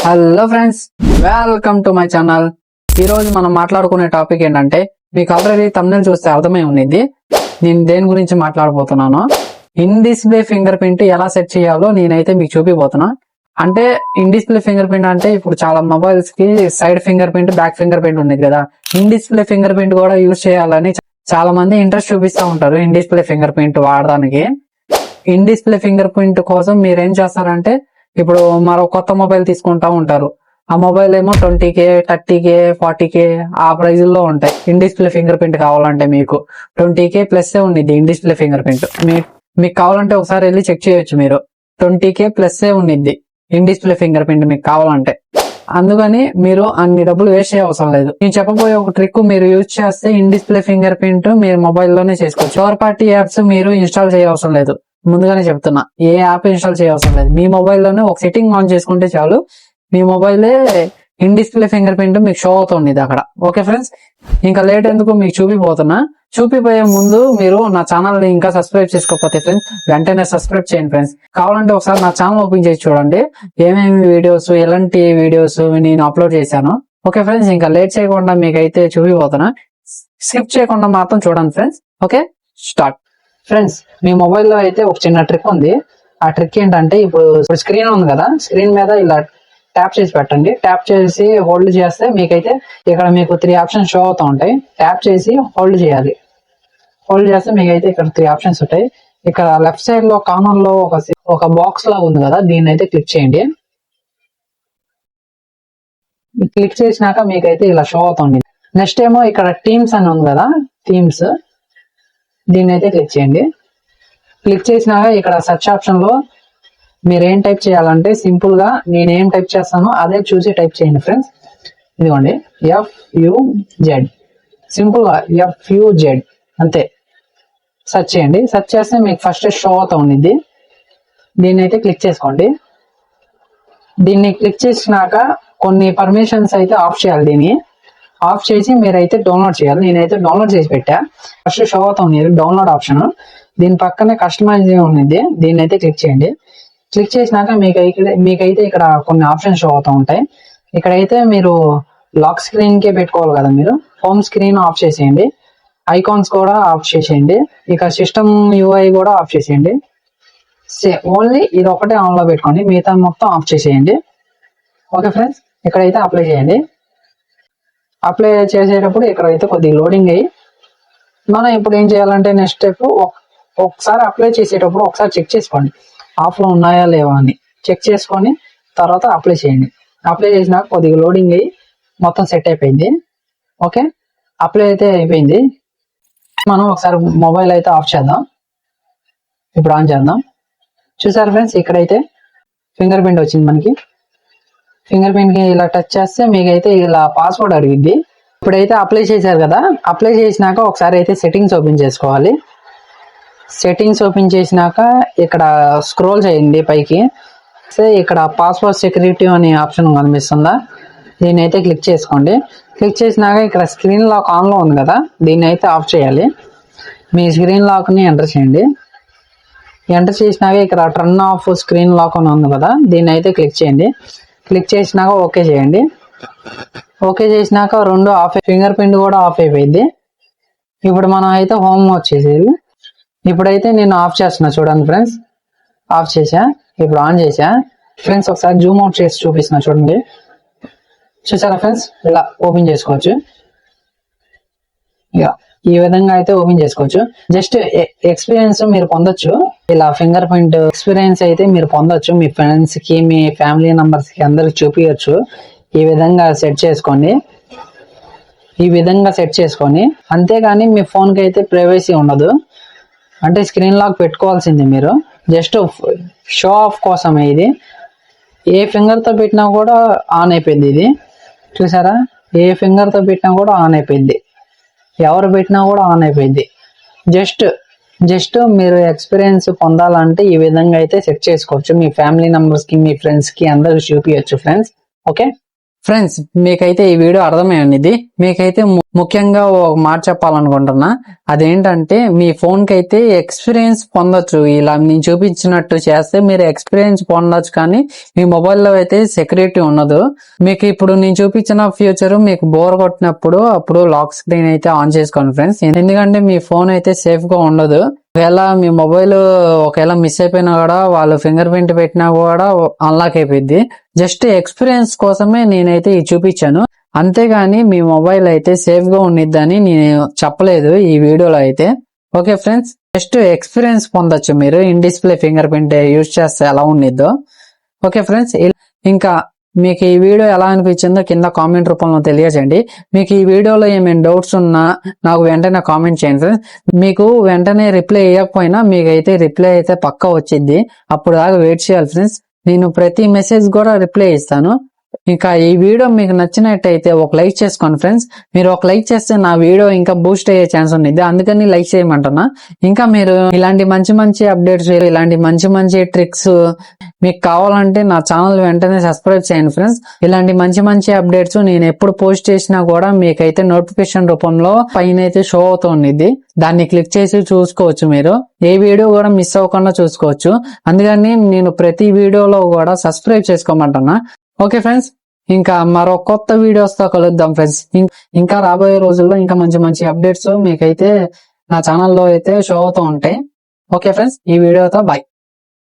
Hello friends, welcome to my channel. ఈ రోజు మనం మాట్లాడుకునే టాపిక్ ఏంటంటే, మీకు ఆల్రెడీ thumbnail చూస్తే అర్థమై ఉంది నేను దేని గురించి మాట్లాడబోతున్నాను. ఇన్ డిస్ప్లే ఫింగర్ ప్రింట్ ఎలా సెట్ చేయాలో నేనైతే మీకు చూపిపోతున్నా. అంటే ఇన్ డిస్ప్లే ఫింగర్ ప్రింట్ అంటే ఇప్పుడు చాలా మొబైల్స్ కి side finger print, back finger print ఉంది కదా. ఇన్ డిస్ప్లే ఫింగర్ ప్రింట్ కూడా యూజ్ చేయాలని చాలా మంది ఇంట్రెస్ట్ చూపిస్తూ ఉంటారు. ఇన్ డిస్ప్లే ఫింగర్ ప్రింట్ వాడడానికి. ఇన్ డిస్ప్లే ఫింగర్ ప్రింట్ కోసం మీరు ఏం చేస్తారంటే, ఇప్పుడు మరో కొత్త మొబైల్ తీసుకుంటా ఉంటారు. ఆ మొబైల్ ఏమో 20K, 30K, 40K ఆ ప్రైజ్ లో ఉంటాయి. ఇన్ డిస్ప్లే ఫింగర్ ప్రింట్ కావాలంటే మీకు 20K ప్లస్ ఉండిద్ది ఇన్ డిస్ప్లే ఫింగర్ ప్రింట్. మీకు కావాలంటే ఒకసారి వెళ్ళి చెక్ చేయొచ్చు. మీరు 20K ప్లస్ ఉండిద్ది ఇన్ డిస్ప్లే ఫింగర్ ప్రింట్ మీకు కావాలంటే. అందుకని మీరు అన్ని డబ్బులు వేస్ట్ చేయ అవసరం లేదు. నేను చెప్పబోయే ఒక ట్రిక్ మీరు యూజ్ చేస్తే ఇన్ డిస్ప్లే ఫింగర్ ప్రింట్ మీరు మొబైల్లోనే చేసుకోవచ్చు. థర్డ్ పార్టీ యాప్స్ మీరు ఇన్స్టాల్ చేయవసరం లేదు. ముందుగానే చెప్తున్నా, ఏ యాప్ ఇన్స్టాల్ చేయవసరం లేదు. మీ మొబైల్లోనే ఒక సెట్టింగ్ ఆన్ చేసుకుంటే చాలు, మీ మొబైలే ఇన్ డిస్ప్లే ఫింగర్ ప్రింట్ మీకు షో అవుతుంది అక్కడ. ఓకే ఫ్రెండ్స్, ఇంకా లేట్ ఎందుకు మీకు చూపిపోయే ముందు మీరు నా ఛానల్ ని ఇంకా సబ్స్క్రైబ్ చేసుకోకపోతే ఫ్రెండ్స్ వెంటనే సబ్స్క్రైబ్ చేయండి ఫ్రెండ్స్. కావాలంటే ఒకసారి నా ఛానల్ ఓపెన్ చేసి చూడండి, ఏమేమి వీడియోస్, ఎలాంటి వీడియోస్ నేను అప్లోడ్ చేశాను. ఓకే ఫ్రెండ్స్, ఇంకా లేట్ చేయకుండా మీకైతే చూపిపోతున్నా. స్కిప్ చేయకుండా మాత్రం చూడండి ఫ్రెండ్స్. Okay, start. ఫ్రెండ్స్, మీ మొబైల్లో అయితే ఒక చిన్న ట్రిక్ ఉంది. ఆ ట్రిక్ ఏంటంటే, ఇప్పుడు స్క్రీన్ ఉంది కదా, స్క్రీన్ మీద ఇలా ట్యాప్ చేసి పెట్టండి. ట్యాప్ చేసి హోల్డ్ చేస్తే మీకైతే ఇక్కడ మీకు 3 ఆప్షన్స్ షో అవుతూ ఉంటాయి. ట్యాప్ చేసి హోల్డ్ చేయాలి. హోల్డ్ చేస్తే మీకైతే ఇక్కడ 3 ఆప్షన్స్ ఉంటాయి. ఇక్కడ లెఫ్ట్ సైడ్ లో కార్నర్ లో ఒక బాక్స్ లాగా ఉంది కదా, దీన్ని అయితే క్లిక్ చేయండి. క్లిక్ చేసినాక మీకైతే ఇలా షో అవుతుంది. నెక్స్ట్ ఏమో ఇక్కడ టీమ్స్ అని ఉంది కదా, థీమ్స్, దీన్ని అయితే క్లిక్ చేయండి. క్లిక్ చేసినాక ఇక్కడ సెర్చ్ ఆప్షన్ లో మీరు ఏం టైప్ చేయాలంటే, సింపుల్ గా నేనేం టైప్ చేస్తానో అదే చూసి టైప్ చేయండి ఫ్రెండ్స్. ఇదిగోండి, FUZ, సింపుల్ గా FUZ అంతే. సెర్చ్ చేయండి. సెర్చ్ చేస్తే మీకు ఫస్ట్ షో అవుతా ఉండిద్ది. దీన్ని అయితే క్లిక్ చేసుకోండి. దీన్ని క్లిక్ చేసినాక కొన్ని పర్మిషన్స్ అయితే ఆఫ్ చేయాలి. దీన్ని ఆఫ్ చేసి మీరైతే డౌన్లోడ్ చేయాలి. నేనైతే డౌన్లోడ్ చేసి పెట్టా. ఫస్ట్ షో అవుతా ఉంది డౌన్లోడ్ ఆప్షన్. దీని పక్కనే కస్టమైజ్ ఉంది, దీన్ని అయితే క్లిక్ చేయండి. క్లిక్ చేసినాక మీకైతే ఇక్కడ కొన్ని ఆప్షన్స్ షో అవుతూ ఉంటాయి. ఇక్కడైతే మీరు లాక్ స్క్రీన్ కే పెట్టుకోవాలి కదా. మీరు హోమ్ స్క్రీన్ ఆఫ్ చేసేయండి, ఐకాన్స్ కూడా ఆఫ్ చేసేయండి, ఇక సిస్టమ్ UI కూడా ఆఫ్ చేసేయండి. ఓన్లీ ఇది ఒకటే ఆన్ లో పెట్టుకోండి, మిగతా మొత్తం ఆఫ్ చేసేయండి. ఓకే ఫ్రెండ్స్, ఇక్కడైతే అప్లై చేయండి. అప్లై చేసేటప్పుడు ఇక్కడైతే కొద్దిగా లోడింగ్ అయ్యి, మనం ఇప్పుడు ఏం చేయాలంటే నెక్స్ట్ స్టెప్, ఒకసారి అప్లై చేసేటప్పుడు ఒకసారి చెక్ చేసుకోండి ఆఫ్ లో ఉన్నాయా లేవా అని. చెక్ చేసుకొని తర్వాత అప్లై చేయండి. అప్లై చేసినాక కొద్దిగా లోడింగ్ అయ్యి మొత్తం సెట్ అయిపోయింది. ఓకే, అప్లై అయితే అయిపోయింది. మనం ఒకసారి మొబైల్ అయితే ఆఫ్ చేద్దాం. ఇప్పుడు ఆన్ చేద్దాం. చూసారు ఫ్రెండ్స్, ఇక్కడైతే ఫింగర్ ప్రింట్ వచ్చింది మనకి. ఫింగర్ ప్రింట్ కి ఇలా టచ్ చేస్తే మీకైతే ఇలా పాస్వర్డ్ అడిగిద్ది. ఇప్పుడైతే అప్లై చేశారు కదా, అప్లై చేసినాక ఒకసారి అయితే సెట్టింగ్స్ ఓపెన్ చేసుకోవాలి. సెట్టింగ్స్ ఓపెన్ చేసినాక ఇక్కడ స్క్రోల్ చేయండి పైకి. ఇక్కడ పాస్వర్డ్ సెక్యూరిటీ అనే ఆప్షన్ కనిపిస్తుందా, దీన్ని అయితే క్లిక్ చేసుకోండి. క్లిక్ చేసినాక ఇక్కడ స్క్రీన్ లాక్ ఆన్ లో ఉంది కదా, దీన్ని అయితే ఆఫ్ చేయాలి. మీ స్క్రీన్ లాక్ ని ఎంటర్ చేయండి. ఎంటర్ చేసినాక ఇక్కడ టర్న్ ఆఫ్ స్క్రీన్ లాక్ అని ఉంది కదా, దీన్ని అయితే క్లిక్ చేయండి. క్లిక్ చేసినాక ఓకే చేయండి. ఓకే చేసినాక రెండు ఆఫ్, ఫింగర్ ప్రింట్ కూడా ఆఫ్ అయిపోయింది. ఇప్పుడు మనం అయితే హోమ్ వచ్చేసేది. ఇప్పుడైతే నేను ఆఫ్ చేస్తున్నా, చూడండి ఫ్రెండ్స్. ఆఫ్ చేసా, ఇప్పుడు ఆన్ చేసా. ఫ్రెండ్స్, ఒకసారి జూమ్ అవుట్ చేసి చూపిస్తున్నా చూడండి. చూసారా ఫ్రెండ్స్, ఇలా ఓపెన్ చేసుకోవచ్చు. ఇక ఈ విధంగా అయితే ఓపెన్ చేసుకోవచ్చు. జస్ట్ ఎక్స్పీరియన్స్ మీరు పొందొచ్చు. ఇలా ఫింగర్ ప్రింట్ ఎక్స్పీరియన్స్ అయితే మీరు పొందొచ్చు. మీ ఫ్రెండ్స్ కి, మీ ఫ్యామిలీ మెంబర్స్ కి అందరికి చూపించచ్చు. ఈ విధంగా సెట్ చేసుకోండి. ఈ విధంగా సెట్ చేసుకొని, అంతేగాని మీ ఫోన్ కి అయితే ప్రైవసీ ఉండదు. అంటే స్క్రీన్ లాక్ పెట్టుకోవాల్సింది మీరు. జస్ట్ షో ఆఫ్ కోసమే ఇది. ఏ ఫింగర్ తో పెట్టినా కూడా ఆన్ అయిపోయింది ఇది. చూసారా, ఏ ఫింగర్ తో పెట్టినా కూడా ఆన్ అయిపోయింది, ఎవరు పెట్టినా కూడా ఆన్ అయిపోయింది. జస్ట్ మీరు ఎక్స్పీరియన్స్ పొందాలంటే ఈ విధంగా అయితే సెట్ చేసుకోవచ్చు. మీ ఫ్యామిలీ మెంబర్స్ కి, మీ ఫ్రెండ్స్ కి అందరికి చూపించచ్చు ఫ్రెండ్స్. ఓకే ఫ్రెండ్స్ మీకైతే ఈ వీడియో అర్థమైంది. మీకైతే ముఖ్యంగా ఒక మాట చెప్పాలనుకుంటున్నా. అదేంటంటే మీ ఫోన్ కి అయితే ఎక్స్పీరియన్స్ పొందొచ్చు. ఇలా నేను చూపించినట్టు చేస్తే మీరు ఎక్స్పీరియన్స్ పొందొచ్చు, కానీ మీ మొబైల్లో అయితే సెక్యూరిటీ ఉండదు. మీకు ఇప్పుడు నేను చూపించిన ఫ్యూచర్ మీకు బోర్ కొట్టినప్పుడు అప్పుడు లాక్ స్క్రీన్ అయితే ఆన్ చేసుకోండి ఫ్రెండ్స్. ఎందుకంటే మీ ఫోన్ అయితే సేఫ్ గా ఉండదు. ఒకవేళ మీ మొబైల్ ఒకవేళ మిస్ అయిపోయినా కూడా వాళ్ళు ఫింగర్ ప్రింట్ పెట్టినా కూడా అన్లాక్ అయిపోయింది. జస్ట్ ఎక్స్పీరియన్స్ కోసమే నేనైతే ఇది చూపించాను, అంతేగాని మీ మొబైల్ అయితే సేఫ్ గా ఉండిద్దని నేను చెప్పలేదు ఈ వీడియోలో అయితే. ఓకే ఫ్రెండ్స్, జస్ట్ ఎక్స్పీరియన్స్ పొందొచ్చు మీరు in display finger print use చేస్తే ఎలా ఉండిద్దో. ఓకే ఫ్రెండ్స్, ఇంకా మీకు ఈ వీడియో ఎలా అనిపించిందో కింద కామెంట్ రూపంలో తెలియజేయండి. మీకు ఈ వీడియోలో ఏమైనా డౌట్స్ ఉన్నా నాకు వెంటనే కామెంట్ చేయండి ఫ్రెండ్స్. మీకు వెంటనే రిప్లై ఇవ్వకపోయినా మీకైతే రిప్లై అయితే పక్కా వచ్చింది. అప్పుడు దాకా వెయిట్ చేయాలి ఫ్రెండ్స్. నేను ప్రతి మెసేజ్ కూడా రిప్లై ఇస్తాను. ఇంకా ఈ వీడియో మీకు నచ్చినట్టయితే ఒక లైక్ చేసుకోండి ఫ్రెండ్స్. మీరు ఒక లైక్ చేస్తే నా వీడియో ఇంకా బూస్ట్ అయ్యే ఛాన్స్ ఉంది, అందుకని లైక్ చేయమంటున్నా. ఇంకా మీరు ఇలాంటి మంచి మంచి అప్డేట్స్, ఇలాంటి మంచి మంచి ట్రిక్స్ మీకు కావాలంటే నా ఛానల్ వెంటనే సబ్స్క్రైబ్ చేయండి ఫ్రెండ్స్. ఇలాంటి మంచి మంచి అప్డేట్స్ నేను ఎప్పుడు పోస్ట్ చేసినా కూడా మీకైతే నోటిఫికేషన్ రూపంలో పైన అయితే షో అవుతుంది. దాన్ని క్లిక్ చేసి చూసుకోవచ్చు. మీరు ఏ వీడియో కూడా మిస్ అవ్వకుండా చూసుకోవచ్చు. అందుకని నేను ప్రతి వీడియోలో కూడా సబ్స్క్రైబ్ చేసుకోమంటున్నా. ఓకే ఫ్రెండ్స్, ఇంకా మరో కొత్త వీడియోస్ తో కలుద్దాం ఫ్రెండ్స్. ఇంకా రాబోయే రోజుల్లో ఇంకా మంచి మంచి అప్డేట్స్ మీకైతే నా ఛానల్లో అయితే షో అవుతూ ఉంటాయి. ఓకే ఫ్రెండ్స్, ఈ వీడియోతో బాయ్.